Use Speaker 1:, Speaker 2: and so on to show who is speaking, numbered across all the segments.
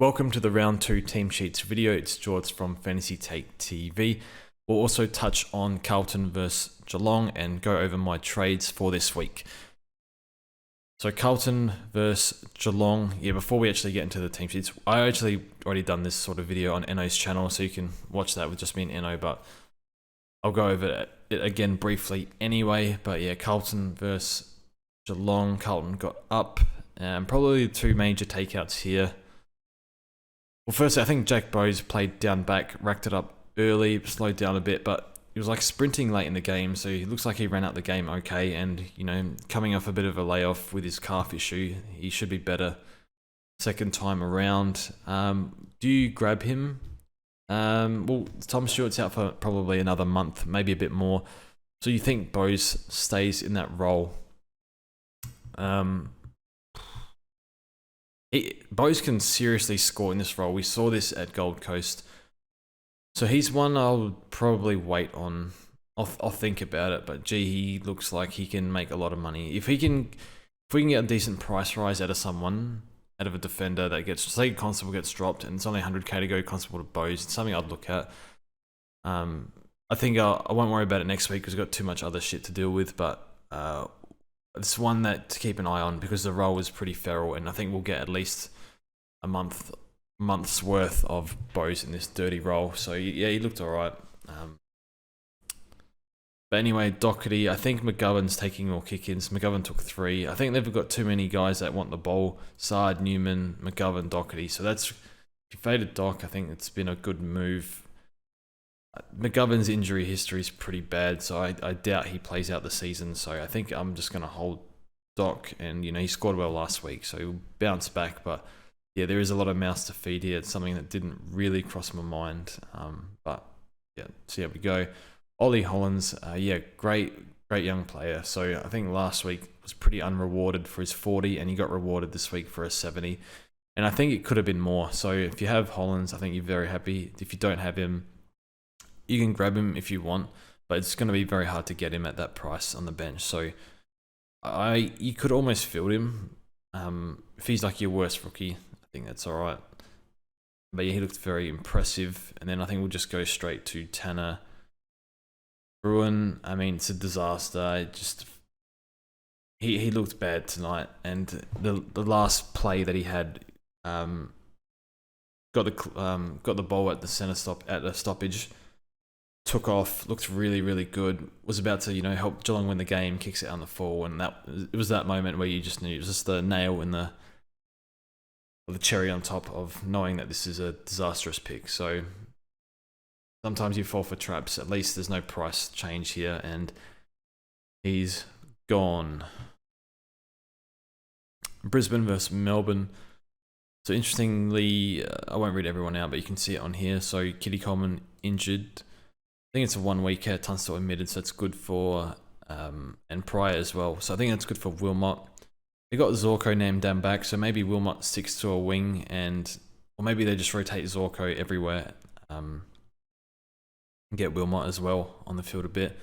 Speaker 1: Welcome to the round 2 team sheets video. It's George from Fantasy Take TV. We'll also touch on Carlton versus Geelong and go over my trades for this week. So Carlton versus Geelong. Before we actually get into the team sheets, I actually already done this sort of video on Enno's channel, so you can watch that with just me and Enno, but I'll go over it again briefly anyway. But yeah, Carlton versus Geelong. Carlton got up. Probably the two major takeouts here. Well, firstly, I think Jack Bowes played down back, racked it up early, slowed down a bit, but he was like sprinting late in the game, so he looks like he ran out the game okay, and, you know, coming off a bit of a layoff with his calf issue, he should be better second time around. Do you grab him? Well, Tom Stewart's out for probably another month, maybe a bit more, so you think Bowes stays in that role? Bowes can seriously score in this role. We saw this at Gold Coast. So he's one I'll probably wait on. I'll think about it, but gee, he looks like he can make a lot of money. If we can get a decent price rise out of a defender that gets, say Constable gets dropped and it's only 100k to go Constable to Bowes, it's something I'd look at. I think I won't worry about it next week because we've got too much other shit to deal with, but it's one that to keep an eye on because the role is pretty feral, and I think we'll get at least a month's worth of Bowes in this dirty role. So yeah, he looked alright. But anyway, Doherty, I think McGovern's taking more kick-ins. McGovern took 3. I think they've got too many guys that want the ball. Sard, Newman, McGovern, Doherty. So that's, if you faded Doc, I think it's been a good move. McGovern's injury history is pretty bad, so I doubt he plays out the season. So I think I'm just going to hold Doc, and you know he scored well last week, so he'll bounce back. But yeah, there is a lot of mouths to feed here. It's something that didn't really cross my mind. But yeah, so here we go. Ollie Hollands, great young player. So I think last week was pretty unrewarded for his 40, and he got rewarded this week for a 70. And I think it could have been more. So if you have Hollands, I think you're very happy. If you don't have him, you can grab him if you want, but it's going to be very hard to get him at that price on the bench. So you could almost field him. If he's like your worst rookie, I think that's all right. But yeah, he looked very impressive. And then I think we'll just go straight to Tanner Bruin. I mean, it's a disaster. He looked bad tonight, and the last play that he had, got the ball at the center stop at a stoppage. Took off, looked really, really good. Was about to, help Geelong win the game, kicks it on the full, and it was that moment where you just knew it was just the nail in the cherry on top of knowing that this is a disastrous pick. So sometimes you fall for traps. At least there's no price change here, and he's gone. Brisbane versus Melbourne. So interestingly, I won't read everyone out, but you can see it on here. So Kitty Coleman injured. I think it's a 1 week. Tunstall admitted, so it's good for and Pryor as well. So I think that's good for Wilmot. They got Zorko named down back, so maybe Wilmot sticks to a wing, or maybe they just rotate Zorko everywhere and get Wilmot as well on the field a bit.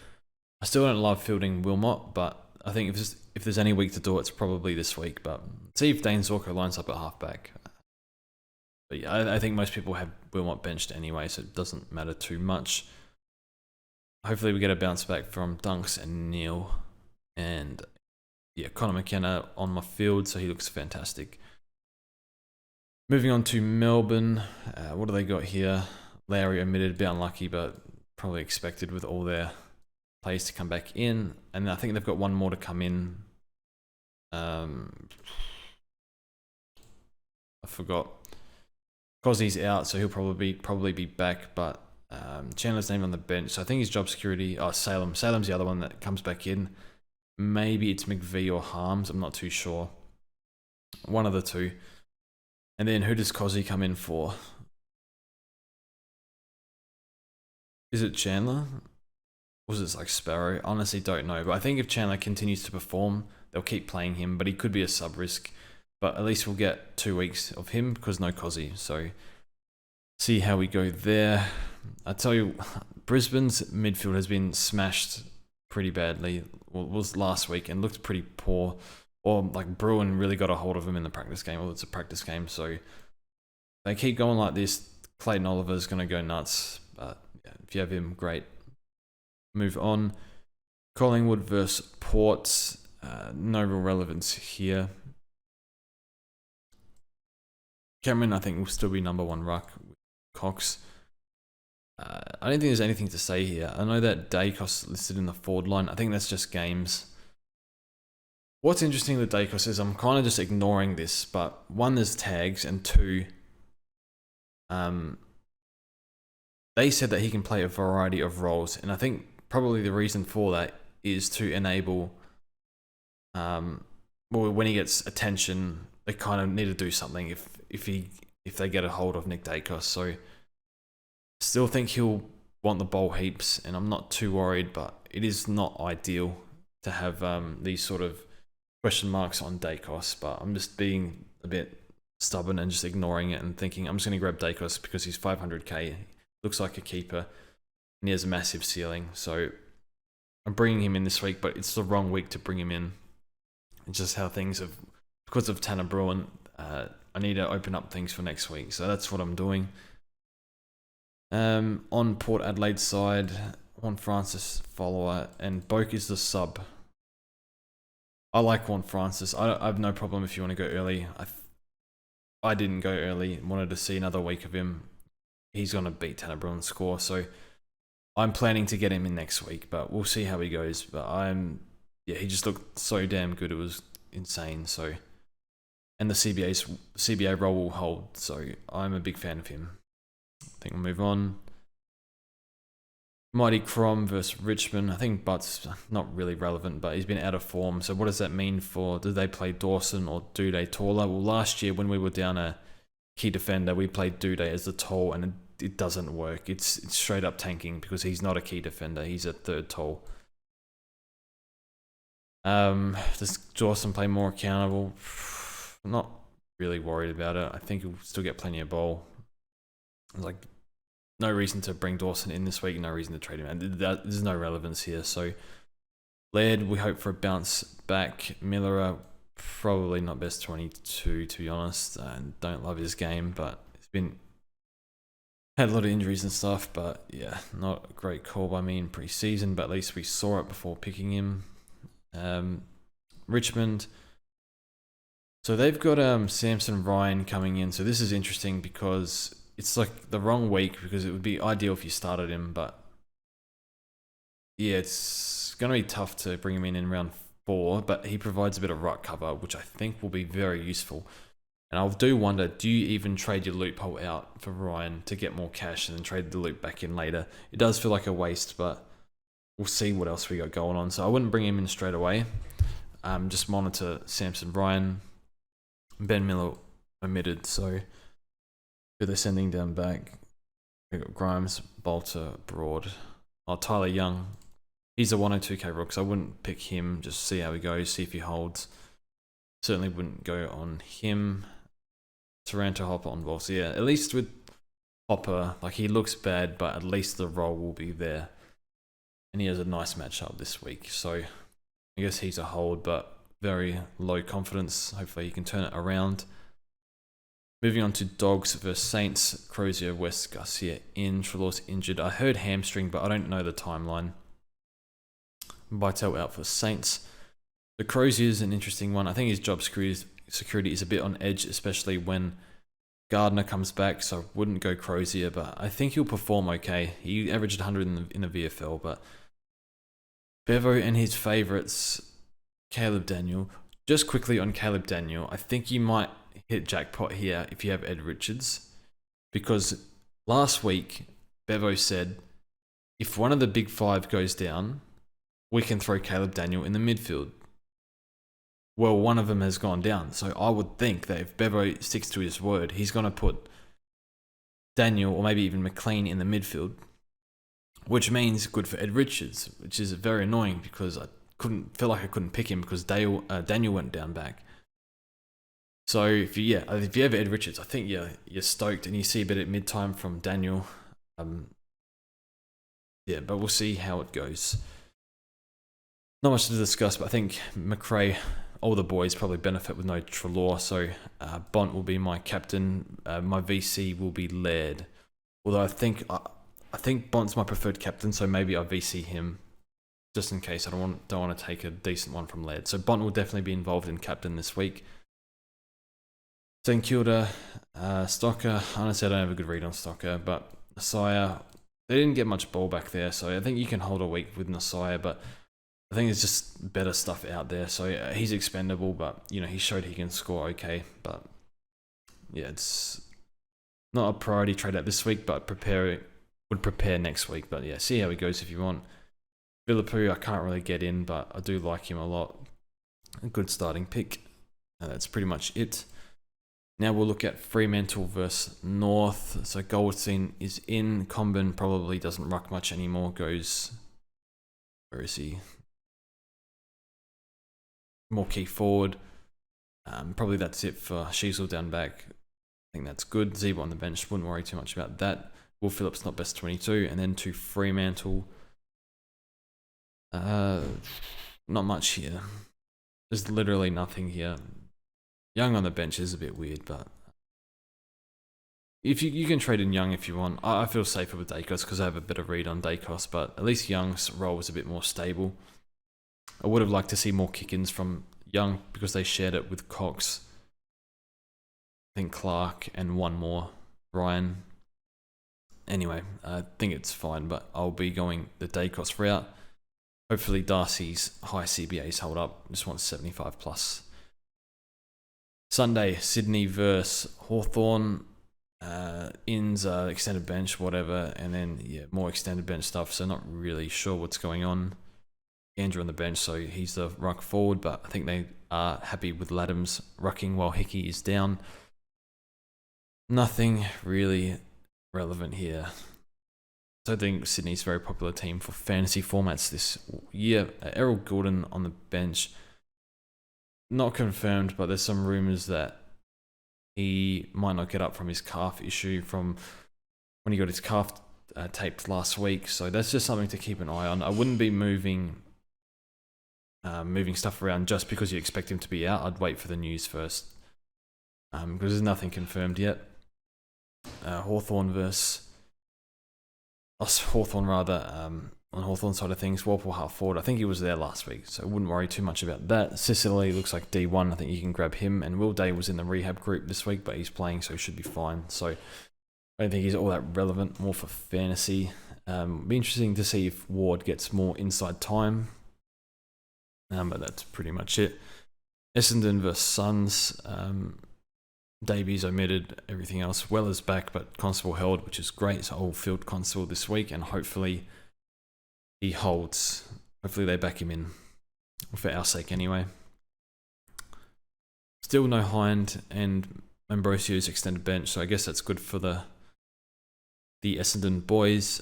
Speaker 1: I still don't love fielding Wilmot, but I think if there's any week to do it, it's probably this week. But see if Dane Zorko lines up at halfback. But yeah, I think most people have Wilmot benched anyway, so it doesn't matter too much. Hopefully we get a bounce back from Dunks and Neil. And yeah, Connor McKenna on my field, so he looks fantastic. Moving on to Melbourne. What do they got here? Lowry omitted, a bit unlucky, but probably expected with all their players to come back in. And I think they've got one more to come in. I forgot. Cozzy's out, so he'll probably be back, but Chandler's name on the bench, so I think his job security. Salem's the other one that comes back in. Maybe it's McVie or Harms, I'm not too sure. One of the two. And then who does Cozzy come in for? Is it Chandler? Or is it like Sparrow? Honestly don't know, but I think if Chandler continues to perform, they'll keep playing him, but he could be a sub risk. But at least we'll get 2 weeks of him because no Cozzy, so see how we go there. I tell you, Brisbane's midfield has been smashed pretty badly. Well, it was last week and looked pretty poor. Or like Bruin really got a hold of him in the practice game. Well, it's a practice game, so they keep going like this, Clayton Oliver's going to go nuts. But yeah, if you have him, great. Move on. Collingwood versus Port. No real relevance here. Cameron, I think, will still be number one ruck with Cox. I don't think there's anything to say here. I know that Dacos listed in the forward line. I think that's just games. What's interesting with Dacos is I'm kind of just ignoring this, but one, there's tags, and two, they said that he can play a variety of roles, and I think probably the reason for that is to enable, well, when he gets attention, they kind of need to do something if they get a hold of Nick Dacos. So still think he'll want the ball heaps, and I'm not too worried, but it is not ideal to have these sort of question marks on Dacos, but I'm just being a bit stubborn and just ignoring it and thinking I'm just going to grab Dacos because he's 500k, looks like a keeper, and he has a massive ceiling. So I'm bringing him in this week, but it's the wrong week to bring him in. It's just how things have, because of Tanner Bruin, I need to open up things for next week. So that's what I'm doing. On Port Adelaide side, Juan Francis follower, and Boak is the sub. I like Juan Francis. I have no problem if you want to go early. I didn't go early. Wanted to see another week of him. He's going to beat Tanner Bruin's score. So I'm planning to get him in next week, but we'll see how he goes. But he just looked so damn good. It was insane. So, and the CBA role will hold. So I'm a big fan of him. I think we'll move on. Mighty Crom versus Richmond. I think Butt's not really relevant, but he's been out of form. So what does that mean for, do they play Dawson or Duday taller? Well, last year when we were down a key defender, we played Duday as the tall, and it doesn't work. It's straight up tanking because he's not a key defender. He's a third tall. Does Dawson play more accountable? I'm not really worried about it. I think he'll still get plenty of ball. Like, no reason to bring Dawson in this week, no reason to trade him out. There's no relevance here. So, Laird, we hope for a bounce back. Miller, probably not best 22, to be honest. Don't love his game, but it's had a lot of injuries and stuff. But yeah, not a great call by me in pre-season, but at least we saw it before picking him. Richmond. So they've got Samson Ryan coming in. So this is interesting because it's like the wrong week, because it would be ideal if you started him, but yeah, it's going to be tough to bring him in round 4, but he provides a bit of ruck cover, which I think will be very useful. And I do wonder, do you even trade your loophole out for Ryan to get more cash and then trade the loop back in later? It does feel like a waste, but we'll see what else we got going on. So I wouldn't bring him in straight away. Just monitor Samson Ryan. Ben Miller omitted, so who they're sending down back? We've got Grimes, Bolter, Broad. Oh, Tyler Young. He's a 102k rook, so I wouldn't pick him. Just see how he goes, see if he holds. Certainly wouldn't go on him. Taranto, Hopper on ball. So yeah, at least with Hopper, like, he looks bad, but at least the role will be there. And he has a nice matchup this week. So I guess he's a hold, but very low confidence. Hopefully he can turn it around. Moving on to Dogs versus Saints. Crozier, West, Garcia in. Trelawn's injured. I heard hamstring, but I don't know the timeline. Vital out for Saints. The Crozier is an interesting one. I think his job security is a bit on edge, especially when Gardner comes back, so I wouldn't go Crozier, but I think he'll perform okay. He averaged 100 in the VFL, but Bevo and his favourites, Caleb Daniel. Just quickly on Caleb Daniel, I think you might hit jackpot here if you have Ed Richards, because last week Bevo said if one of the big 5 goes down, we can throw Caleb Daniel in the midfield. Well, one of them has gone down, so I would think that if Bevo sticks to his word, he's going to put Daniel or maybe even McLean in the midfield, which means good for Ed Richards, which is very annoying because I couldn't pick him because Daniel went down back. So if you have Ed Richards, I think you're stoked, and you see a bit at mid-time from Daniel. But we'll see how it goes. Not much to discuss, but I think McRae, all the boys probably benefit with no Treloar, so Bont will be my captain. My VC will be Laird. Although I think Bont's my preferred captain, so maybe I VC him just in case I don't want to take a decent one from Laird. So Bont will definitely be involved in captain this week. St Kilda, Stocker. Honestly, I don't have a good read on Stocker, but Nasaya, they didn't get much ball back there, so I think you can hold a week with Nasaya, but I think there's just better stuff out there. So he's expendable, but he showed he can score okay. But yeah, it's not a priority trade out this week, but would prepare next week. But yeah, see how he goes if you want. Philippou, I can't really get in, but I do like him a lot. A good starting pick. And that's pretty much it. Now we'll look at Fremantle versus North. So Goldstein is in. Comben probably doesn't ruck much anymore. Goes, where is he? More key forward. Probably that's it for Sheasel down back. I think that's good. Zeba on the bench. Wouldn't worry too much about that. Will Phillips not best 22. And then to Fremantle. Not much here. There's literally nothing here. Young on the bench is a bit weird, but if you can trade in Young if you want. I feel safer with Dacos because I have a better read on Dacos, but at least Young's role was a bit more stable. I would have liked to see more kick-ins from Young because they shared it with Cox, I think Clark, and one more, Ryan. Anyway, I think it's fine, but I'll be going the Dacos route. Hopefully Darcy's high CBAs hold up. Just want 75 plus. Sunday, Sydney versus Hawthorn. Inns, extended bench, whatever, and then more extended bench stuff. So not really sure what's going on. Andrew on the bench, so he's the ruck forward, but I think they are happy with Laddams rucking while Hickey is down. Nothing really relevant here. So I think Sydney's a very popular team for fantasy formats this year. Errol Goulden on the bench. Not confirmed, but there's some rumours that he might not get up from his calf issue from when he got his calf taped last week. So that's just something to keep an eye on. I wouldn't be moving stuff around just because you expect him to be out. I'd wait for the news first because there's nothing confirmed yet. Hawthorn versus Hawthorn rather. On Hawthorn's side of things, Walpole half forward. I think he was there last week, so I wouldn't worry too much about that. Sicily looks like D1. I think you can grab him. And Will Day was in the rehab group this week, but he's playing, so he should be fine. So I don't think he's all that relevant, more for fantasy. Be interesting to see if Ward gets more inside time. But that's pretty much it. Essendon versus Suns. Davies omitted, everything else. Weller's back, but Constable held, which is great. So I'll field Constable this week, and hopefully he holds. Hopefully they back him in. For our sake anyway. Still no Hind and Ambrosio's extended bench, so I guess that's good for the Essendon boys.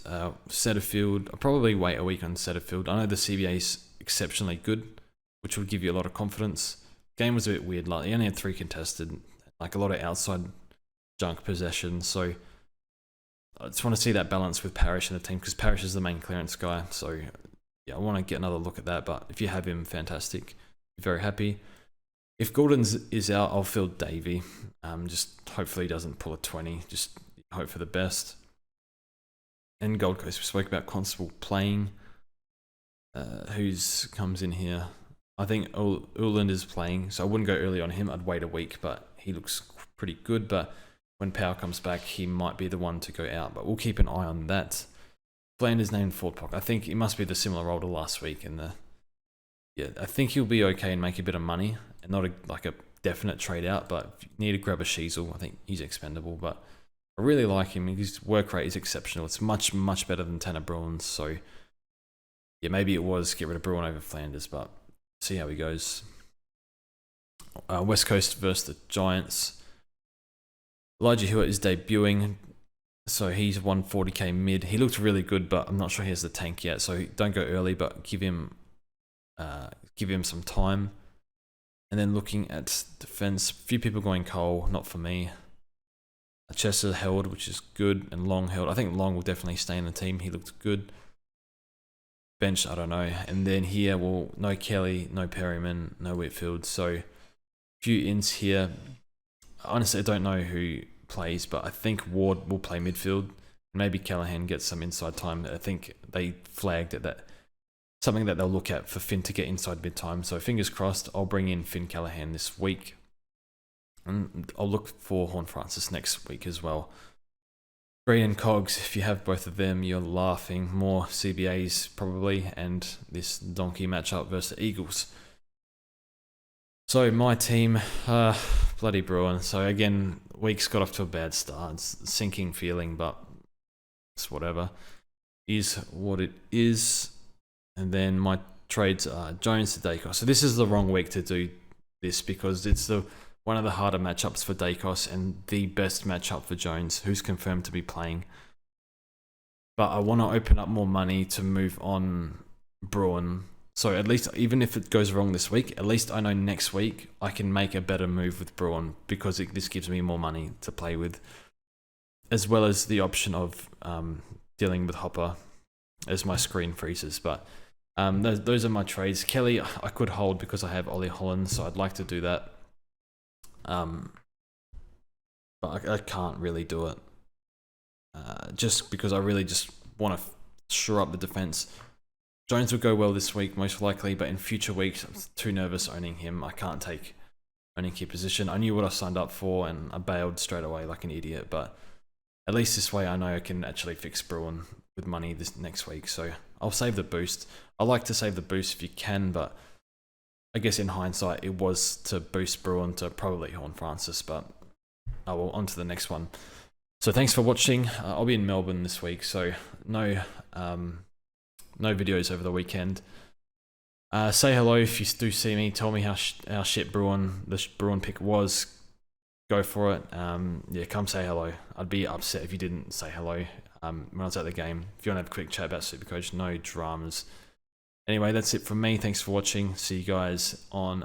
Speaker 1: Setterfield, I'll probably wait a week on Setterfield. I know the CBA is exceptionally good, which would give you a lot of confidence. Game was a bit weird, like he only had 3 contested, like a lot of outside junk possession, so I just want to see that balance with Parrish in the team because Parrish is the main clearance guy. So yeah, I want to get another look at that. But if you have him, fantastic. Be very happy. If Gordon's is out, I'll field Davey. Just hopefully he doesn't pull a 20. Just hope for the best. And Gold Coast, we spoke about Constable playing. Who's comes in here? I think Uland is playing, so I wouldn't go early on him. I'd wait a week, but he looks pretty good. But when Power comes back, he might be the one to go out, but we'll keep an eye on that. Flanders named Fordpock. I think it must be the similar role to last week. I think he'll be okay and make a bit of money, and not like a definite trade out, but if you need to grab a Sheasel, I think he's expendable, but I really like him. His work rate is exceptional. It's much, much better than Tanner Bruins, so yeah, maybe it was get rid of Bruin over Flanders, but see how he goes. West Coast versus the Giants. Elijah Hewitt is debuting, so he's 140k mid. He looked really good, but I'm not sure he has the tank yet, so don't go early, but give him some time. And then looking at defense, a few people going Cole, not for me. Chester held, which is good, and Long held. I think Long will definitely stay in the team. He looked good. Bench, I don't know. And then here, well, no Kelly, no Perryman, no Whitfield. So few ins here. Honestly, I don't know who plays, but I think Ward will play midfield. Maybe Callaghan gets some inside time. I think they flagged it that something that they'll look at for Finn to get inside mid-time. So fingers crossed, I'll bring in Finn Callaghan this week. And I'll look for Horne-Francis next week as well. Green and Cogs, if you have both of them, you're laughing. More CBAs probably, and this donkey matchup versus the Eagles. So my team, bloody Bruin. So again, week's got off to a bad start. It's a sinking feeling, but it's whatever. Is what it is. And then my trades are Jones to Dacos. So this is the wrong week to do this because it's one of the harder matchups for Dacos and the best matchup for Jones, who's confirmed to be playing. But I want to open up more money to move on Bruin. So at least, even if it goes wrong this week, at least I know next week I can make a better move with Bruin because this gives me more money to play with, as well as the option of dealing with Hopper as my screen freezes. But those are my trades. Kelly, I could hold because I have Ollie Holland, so I'd like to do that. But I can't really do it. Just because I really just want to shore up the defense. Jones will go well this week, most likely, but in future weeks, I'm too nervous owning him. I can't take owning key position. I knew what I signed up for, and I bailed straight away like an idiot, but at least this way I know I can actually fix Bruin with money this next week, so I'll save the boost. I like to save the boost if you can, but I guess in hindsight, it was to boost Bruin to probably Horne-Francis, but on to the next one. So thanks for watching. I'll be in Melbourne this week, so no videos over the weekend. Say hello if you do see me. Tell me how shit the Bruin pick was. Go for it. Yeah, come say hello. I'd be upset if you didn't say hello when I was at the game. If you want to have a quick chat about Supercoach, no dramas. Anyway, that's it from me. Thanks for watching. See you guys on